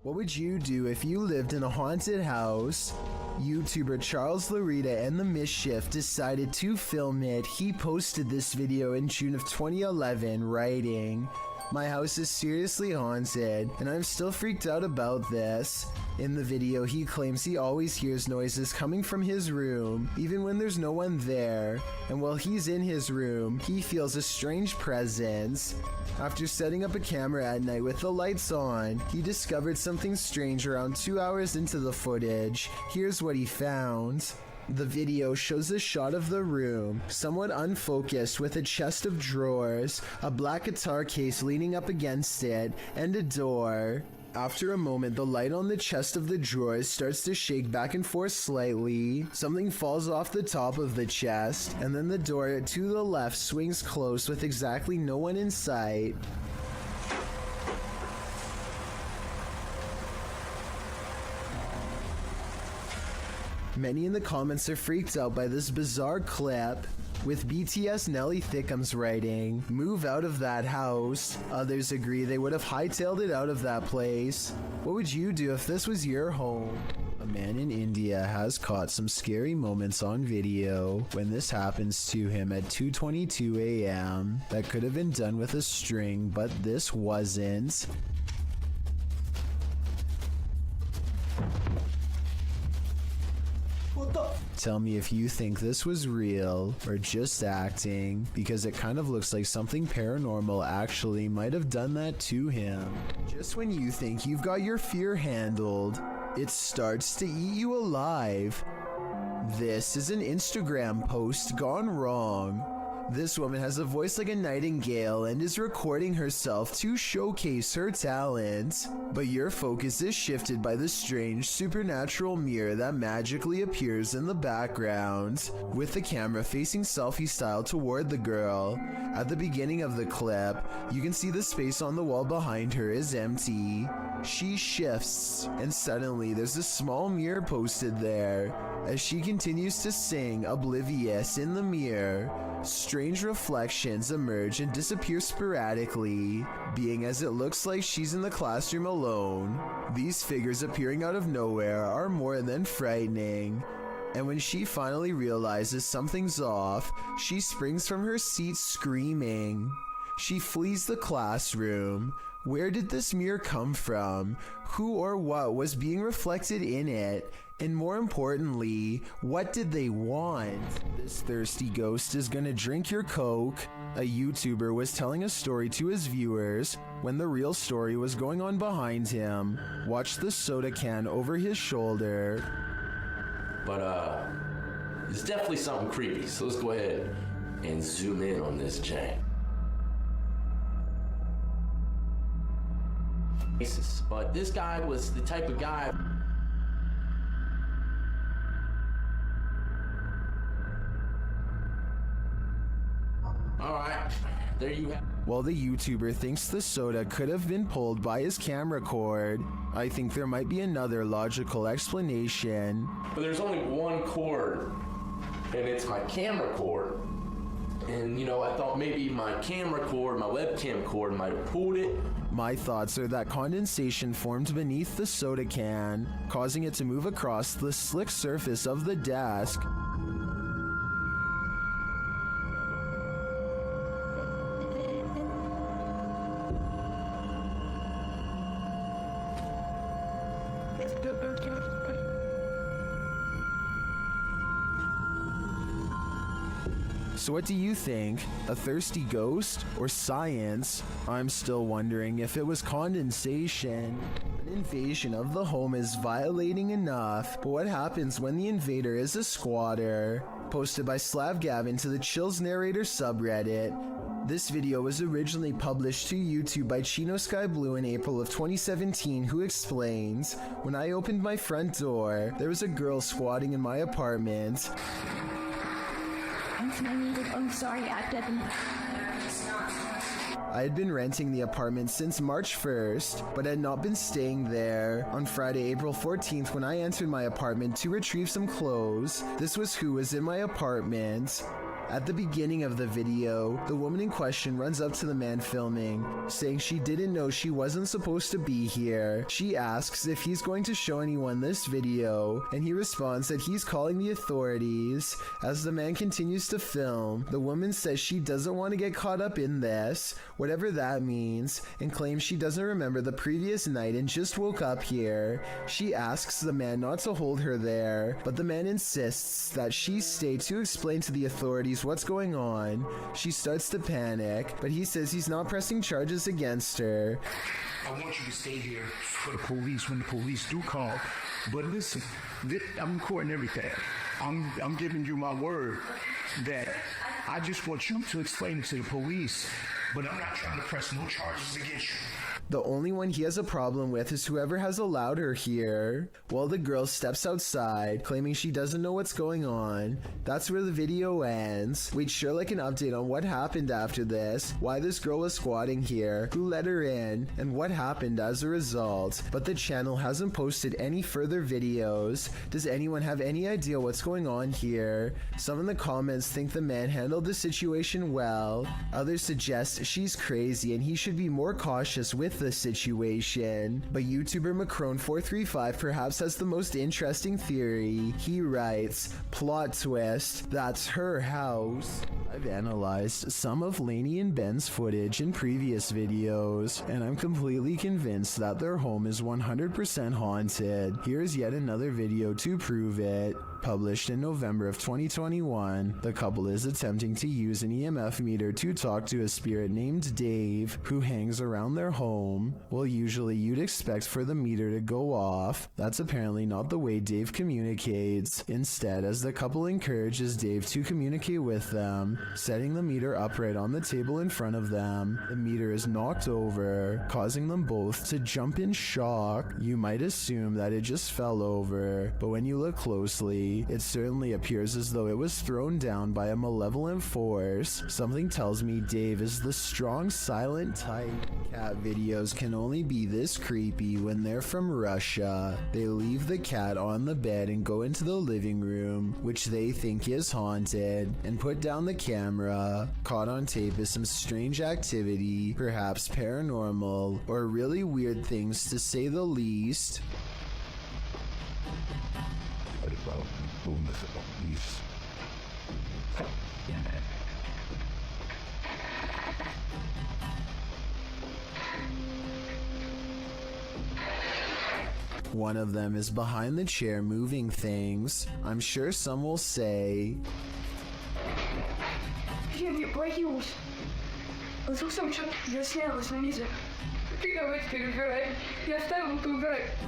What would you do if you lived in a haunted house? YouTuber Charles Larita and the Mischief decided to film it. He posted this video in June of 2011, writing, "My house is seriously haunted, and I'm still freaked out about this." In the video, he claims he always hears noises coming from his room, even when there's no one there, and while he's in his room, he feels a strange presence. After setting up a camera at night with the lights on, he discovered something strange around 2 hours into the footage. Here's what he found. The video shows a shot of the room, somewhat unfocused, with a chest of drawers, a black guitar case leaning up against it, and a door. After a moment, the light on the chest of the drawers starts to shake back and forth slightly. Something falls off the top of the chest, and then the door to the left swings closed with exactly no one in sight. Many in the comments are freaked out by this bizarre clip, with BTS Nelly Thickums writing, "Move out of that house." Others agree they would have hightailed it out of that place. What would you do if this was your home? A man in India has caught some scary moments on video when this happens to him at 2:22 a.m. That could have been done with a string, but this wasn't. Tell me if you think this was real or just acting, because it kind of looks like something paranormal actually might have done that to him. Just when you think you've got your fear handled, it starts to eat you alive. This is an Instagram post gone wrong. This woman has a voice like a nightingale and is recording herself to showcase her talent. But your focus is shifted by the strange supernatural mirror that magically appears in the background, with the camera facing selfie style toward the girl. At the beginning of the clip, you can see the space on the wall behind her is empty. She shifts, and suddenly there's a small mirror posted there. As she continues to sing, oblivious in the mirror, strange reflections emerge and disappear sporadically, being as it looks like she's in the classroom alone. These figures appearing out of nowhere are more than frightening. And when she finally realizes something's off, she springs from her seat screaming. She flees the classroom. Where did this mirror come from? Who or what was being reflected in it? And more importantly, what did they want? This thirsty ghost is gonna drink your Coke. A YouTuber was telling a story to his viewers when the real story was going on behind him. Watch the soda can over his shoulder. But it's definitely something creepy, so let's go ahead and zoom in on this jank. But this guy was the type of guy. Alright, there you have. While the YouTuber thinks the soda could have been pulled by his camera cord, I think there might be another logical explanation. But there's only one cord, and it's my camera cord. And you know, I thought maybe my camera cord, my webcam cord might have pulled it. My thoughts are that condensation formed beneath the soda can, causing it to move across the slick surface of the desk. So what do you think? A thirsty ghost or science? I'm still wondering if it was condensation. An invasion of the home is violating enough, but what happens when the invader is a squatter? Posted by Slav Gavin to the Chills Narrator subreddit. This video was originally published to YouTube by Chino Sky Blue in April of 2017, who explains, "When I opened my front door, there was a girl squatting in my apartment. I'm sorry, I didn't. I had been renting the apartment since March 1st, but had not been staying there. On Friday, April 14th, when I entered my apartment to retrieve some clothes, this was who was in my apartment. At the beginning of the video, the woman in question runs up to the man filming, saying she didn't know she wasn't supposed to be here. She asks if he's going to show anyone this video, and he responds that he's calling the authorities. As the man continues to film, the woman says she doesn't want to get caught up in this, whatever that means, and claims she doesn't remember the previous night and just woke up here. She asks the man not to hold her there, but the man insists that she stay to explain to the authorities what's going on. She starts to panic, but he says he's not pressing charges against her. I want you to stay here for the police when the police do call. But listen, I'm recording everything. I'm giving you my word that I just want you to explain it to the police, but I'm not trying to press no charges against you. The only one he has a problem with is whoever has allowed her here. While the girl steps outside, claiming she doesn't know what's going on. That's where the video ends. We'd sure like an update on what happened after this, why this girl was squatting here, who let her in, and what happened as a result. But the channel hasn't posted any further videos. Does anyone have any idea what's going on here? Some in the comments think the man handled the situation well. Others suggest she's crazy and he should be more cautious with the situation. But YouTuber Macron435 perhaps has the most interesting theory. He writes, plot twist, that's her house. I've analyzed some of Lainey and Ben's footage in previous videos, and I'm completely convinced that their home is 100% haunted. Here's yet another video to prove it. Published in November of 2021, the couple is attempting to use an EMF meter to talk to a spirit named Dave, who hangs around their home. Well, usually you'd expect for the meter to go off. That's apparently not the way Dave communicates. Instead, as the couple encourages Dave to communicate with them, setting the meter upright on the table in front of them, the meter is knocked over, causing them both to jump in shock. You might assume that it just fell over, but when you look closely, it certainly appears as though it was thrown down by a malevolent force. Something tells me Dave is the strong, silent type. Cat videos can only be this creepy when they're from Russia. They leave the cat on the bed and go into the living room, which they think is haunted, and put down the camera. Caught on tape is some strange activity, perhaps paranormal, or really weird things to say the least. One of them is behind the chair moving things. I'm sure some will say,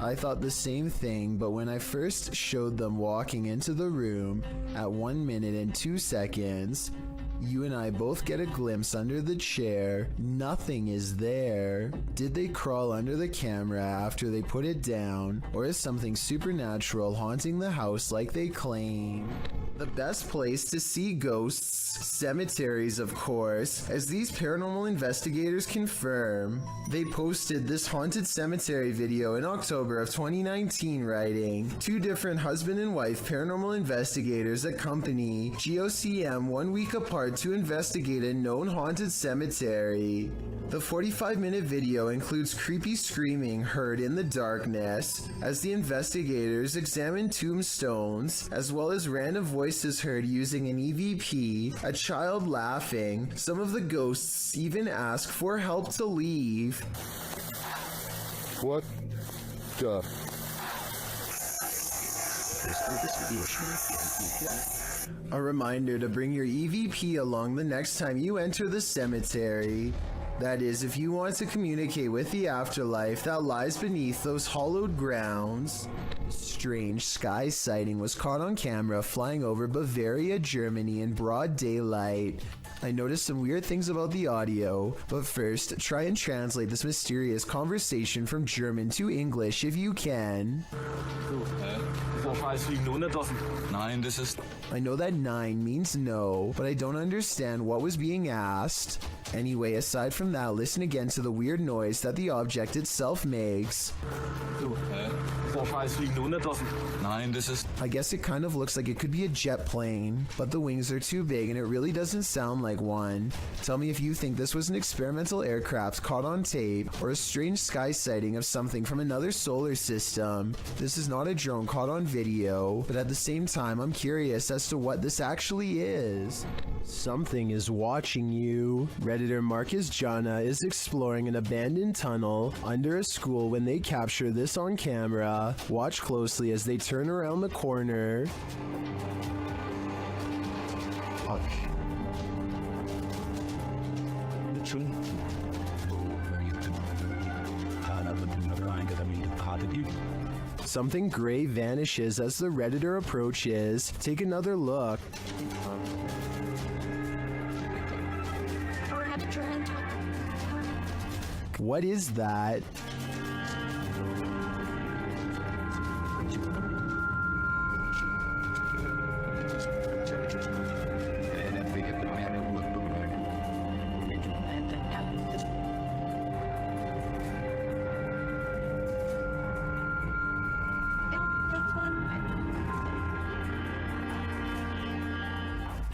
I thought the same thing, but when I first showed them walking into the room at 1 minute and 2 seconds, you and I both get a glimpse under the chair. Nothing is there. Did they crawl under the camera after they put it down, or is something supernatural haunting the house like they claim? The best place to see ghosts, cemeteries of course, as these paranormal investigators confirm. They posted this haunted cemetery video in October of 2019, writing, 2 different husband and wife paranormal investigators accompany GOCM 1 week apart to investigate a known haunted cemetery. The 45-minute video includes creepy screaming heard in the darkness as the investigators examine tombstones, as well as random voices heard using an EVP, a child laughing. Some of the ghosts even ask for help to leave. What the? A reminder to bring your EVP along the next time you enter the cemetery. That is, if you want to communicate with the afterlife that lies beneath those hollowed grounds. A strange sky sighting was caught on camera flying over Bavaria, Germany in broad daylight. I noticed some weird things about the audio, but first, try and translate this mysterious conversation from German to English if you can. I know that 9 means no, but I don't understand what was being asked. Anyway, aside from that, listen again to the weird noise that the object itself makes. Nein, das ist... I guess it kind of looks like it could be a jet plane, but the wings are too big and it really doesn't sound like one. Tell me if you think this was an experimental aircraft caught on tape or a strange sky sighting of something from another solar system. This is not a drone caught on video, but at the same time I'm curious as to what this actually is. Something is watching you. Redditor Marcus Jana is exploring an abandoned tunnel under a school when they capture this on camera. Watch closely as they turn around the corner. Something gray vanishes as the Redditor approaches. Take another look. What is that?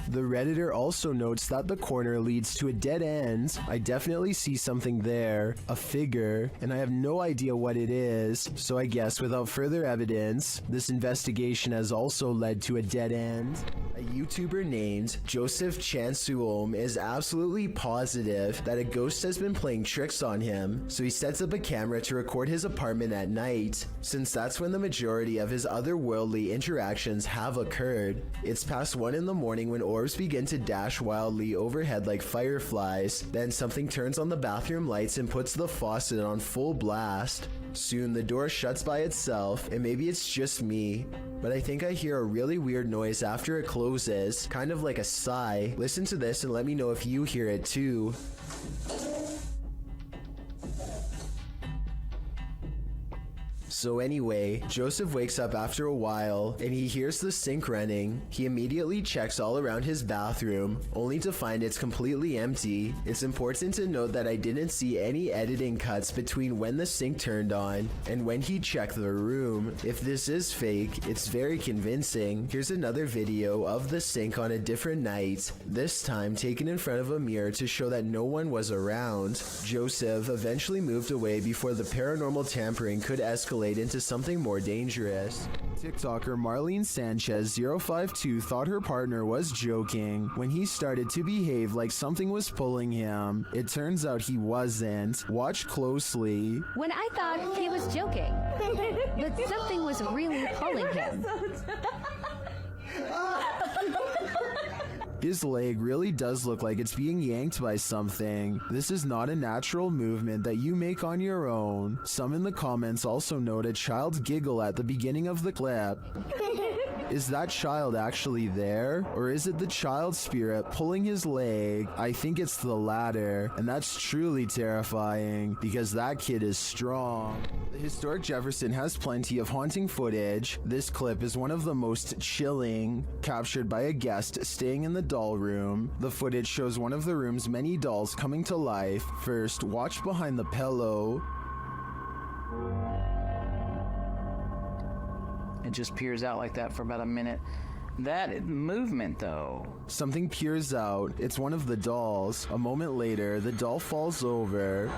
The Redditor also notes that the corner leads to a dead end. I definitely see something there, a figure, and I have no idea what it is, so I guess without further evidence, this investigation has also led to a dead end. A YouTuber named Joseph Chansuom is absolutely positive that a ghost has been playing tricks on him, so he sets up a camera to record his apartment at night, since that's when the majority of his otherworldly interactions have occurred. It's past 1 in the morning when orbs begin to dash wildly overhead like fireflies. Then something turns on the bathroom lights and puts the faucet on full blast. Soon the door shuts by itself, and maybe it's just me, but I think I hear a really weird noise after it closes, kind of like a sigh. Listen to this and let me know if you hear it too. So anyway, Joseph wakes up after a while and he hears the sink running. He immediately checks all around his bathroom, only to find it's completely empty. It's important to note that I didn't see any editing cuts between when the sink turned on and when he checked the room. If this is fake, it's very convincing. Here's another video of the sink on a different night, this time taken in front of a mirror to show that no one was around. Joseph eventually moved away before the paranormal tampering could escalate into something more dangerous. TikToker Marlene Sanchez 052 thought her partner was joking when he started to behave like something was pulling him. It turns out he wasn't. Watch closely. When I thought he was joking, but something was really pulling him. His leg really does look like it's being yanked by something. This is not a natural movement that you make on your own. Some in the comments also note a child's giggle at the beginning of the clip. Is that child actually there? Or is it the child spirit pulling his leg? I think it's the latter, and that's truly terrifying because that kid is strong. The historic Jefferson has plenty of haunting footage. This clip is one of the most chilling, captured by a guest staying in the doll room. The footage shows one of the room's many dolls coming to life. First, watch behind the pillow. It just peers out like that for about a minute. That movement, though. Something peers out. It's one of the dolls. A moment later, the doll falls over.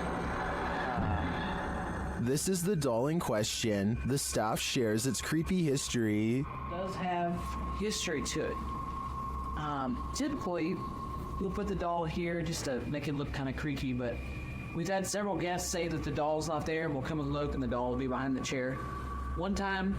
This is the doll in question. The staff shares its creepy history. It does have history to it. Typically, we'll put the doll here just to make it look kind of creepy, but we've had several guests say that the doll's not there, and we'll come and look, and the doll will be behind the chair. One time,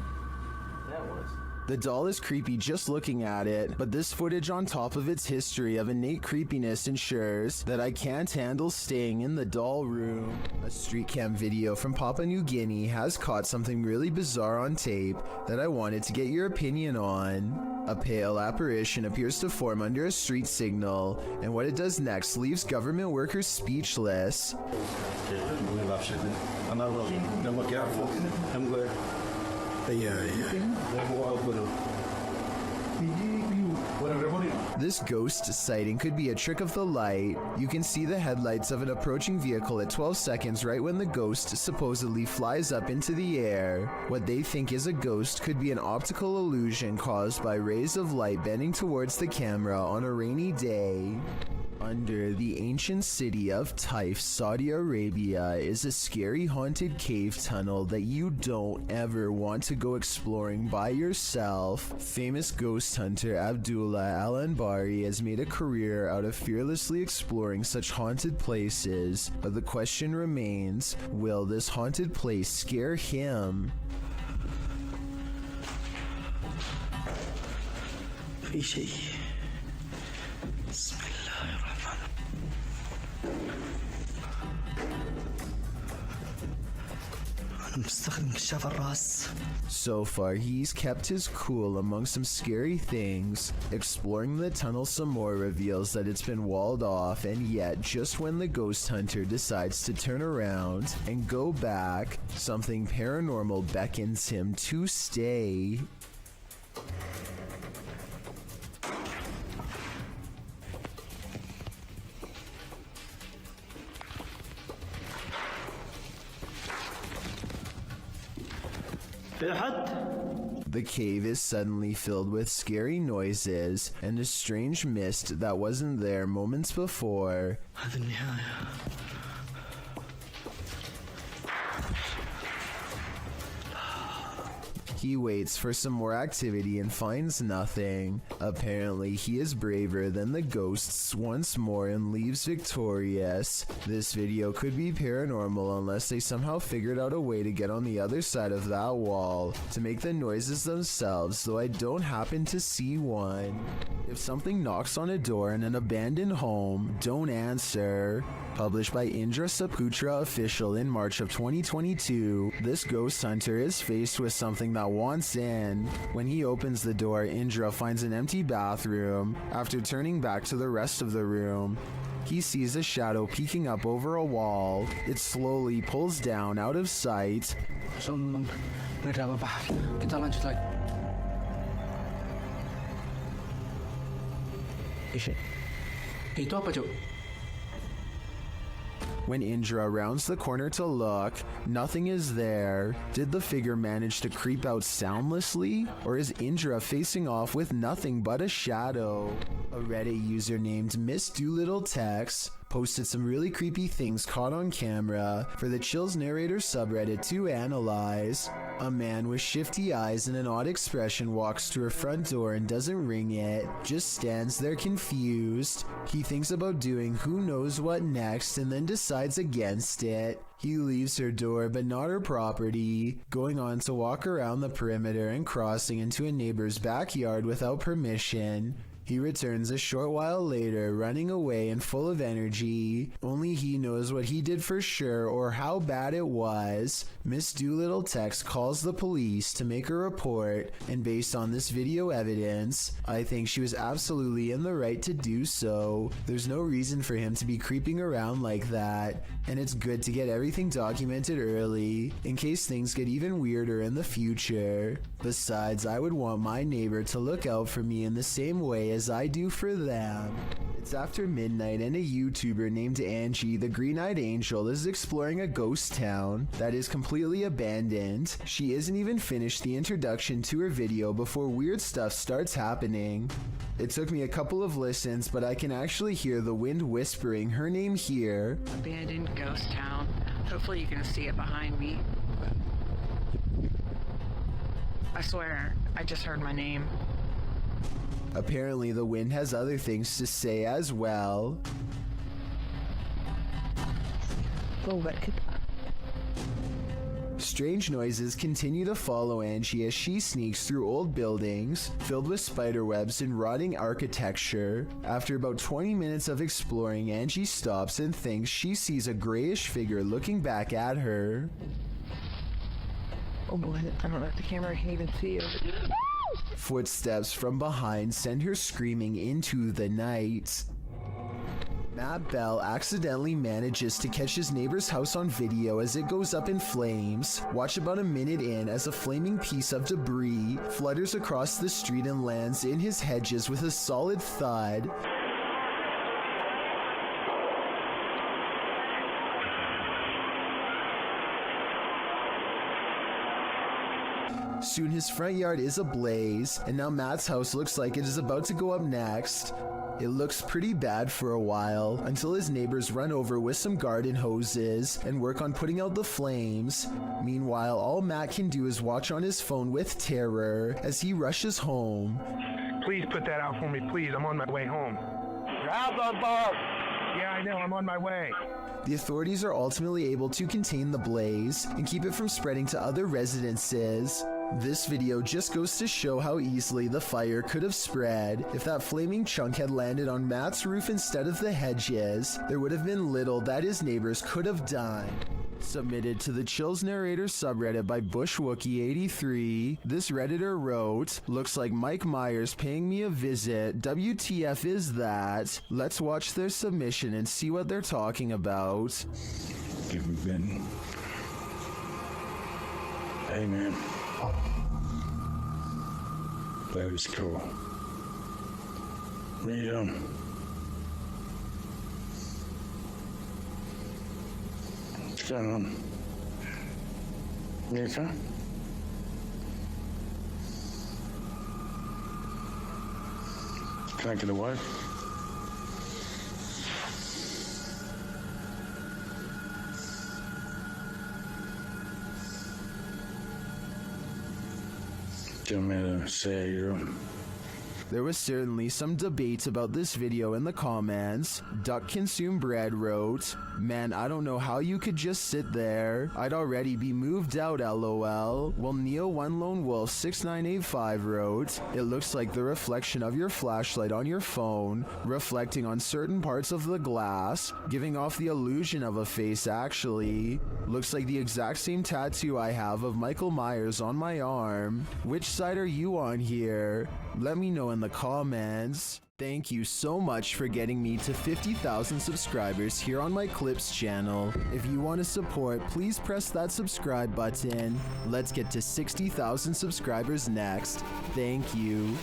the doll is creepy just looking at it, but this footage on top of its history of innate creepiness ensures that I can't handle staying in the doll room. A street cam video from Papua New Guinea has caught something really bizarre on tape that I wanted to get your opinion on. A pale apparition appears to form under a street signal, and what it does next leaves government workers speechless. This ghost sighting could be a trick of the light. You can see the headlights of an approaching vehicle at 12 seconds right when the ghost supposedly flies up into the air. What they think is a ghost could be an optical illusion caused by rays of light bending towards the camera on a rainy day. Under the ancient city of Taif, Saudi Arabia, is a scary haunted cave tunnel that you don't ever want to go exploring by yourself. Famous ghost hunter Abdullah Al-Anbari has made a career out of fearlessly exploring such haunted places, but the question remains, will this haunted place scare him? في شيء بسم الله الرحمن أنا مستخدم كشاف الراس. So far, he's kept his cool among some scary things. Exploring the tunnel some more reveals that it's been walled off, and yet, just when the ghost hunter decides to turn around and go back, something paranormal beckons him to stay. The cave is suddenly filled with scary noises and a strange mist that wasn't there moments before. هذه النهاية. He waits for some more activity and finds nothing. Apparently, he is braver than the ghosts once more and leaves victorious. This video could be paranormal unless they somehow figured out a way to get on the other side of that wall to make the noises themselves, though I don't happen to see one. If something knocks on a door in an abandoned home, don't answer. Published by Indra Saputra Official in March of 2022, this ghost hunter is faced with something that wants in. When he opens the door, Indra finds an empty bathroom. After turning back to the rest of the room, he sees a shadow peeking up over a wall. It slowly pulls down out of sight. When Indra rounds the corner to look, nothing is there. Did the figure manage to creep out soundlessly? Or is Indra facing off with nothing but a shadow? A Reddit user named Miss Doolittle Tex posted some really creepy things caught on camera for the Chills Narrator subreddit to analyze. A man with shifty eyes and an odd expression walks to her front door and doesn't ring it, just stands there confused. He thinks about doing who knows what next and then decides against it. He leaves her door but not her property, going on to walk around the perimeter and crossing into a neighbor's backyard without permission. He returns a short while later, running away and full of energy. Only he knows what he did for sure or how bad it was. Miss Doolittle Tex calls the police to make a report, and based on this video evidence, I think she was absolutely in the right to do so. There's no reason for him to be creeping around like that, and it's good to get everything documented early, in case things get even weirder in the future. Besides, I would want my neighbor to look out for me in the same way as I do for them. It's after midnight and a YouTuber named Angie, the Green-Eyed Angel, is exploring a ghost town that is completely abandoned. She isn't even finished the introduction to her video before weird stuff starts happening. It took me a couple of listens, but I can actually hear the wind whispering her name here. Abandoned ghost town. Hopefully you can see it behind me. I swear, I just heard my name. Apparently the wind has other things to say as well. Strange noises continue to follow Angie as she sneaks through old buildings filled with spider webs and rotting architecture. After about 20 minutes of exploring, Angie stops and thinks she sees a grayish figure looking back at her. Oh boy, I don't know if the camera can even see you. Footsteps from behind send her screaming into the night. Matt Bell accidentally manages to catch his neighbor's house on video as it goes up in flames. Watch about a minute in as a flaming piece of debris flutters across the street and lands in his hedges with a solid thud. Soon his front yard is ablaze, and now Matt's house looks like it is about to go up next. It looks pretty bad for a while, until his neighbors run over with some garden hoses and work on putting out the flames. Meanwhile, all Matt can do is watch on his phone with terror as he rushes home. Please put that out for me, please. I'm on my way home. Your house on fire! Yeah, I know. I'm on my way. The authorities are ultimately able to contain the blaze and keep it from spreading to other residences. This video just goes to show how easily the fire could have spread. If that flaming chunk had landed on Matt's roof instead of the hedges, there would have been little that his neighbors could have done. Submitted to the Chills Narrator subreddit by BushWookie83, this redditor wrote, "Looks like Mike Myers paying me a visit. WTF is that?" Let's watch their submission and see what they're talking about. Give me Ben. Hey, man. That was cool. What are you doing? What's going on? You okay? Can I get away? Do you want me to say your own? There was certainly some debate about this video in the comments. Duck Consume Bread wrote, "Man, I don't know how you could just sit there. I'd already be moved out, lol." While Neo One Lone Wolf 6985 wrote, "It looks like the reflection of your flashlight on your phone, reflecting on certain parts of the glass, giving off the illusion of a face actually. Looks like the exact same tattoo I have of Michael Myers on my arm. Which side are you on here? Let me know in the comments." Thank you so much for getting me to 50,000 subscribers here on my Clips channel. If you want to support, please press that subscribe button. Let's get to 60,000 subscribers next. Thank you.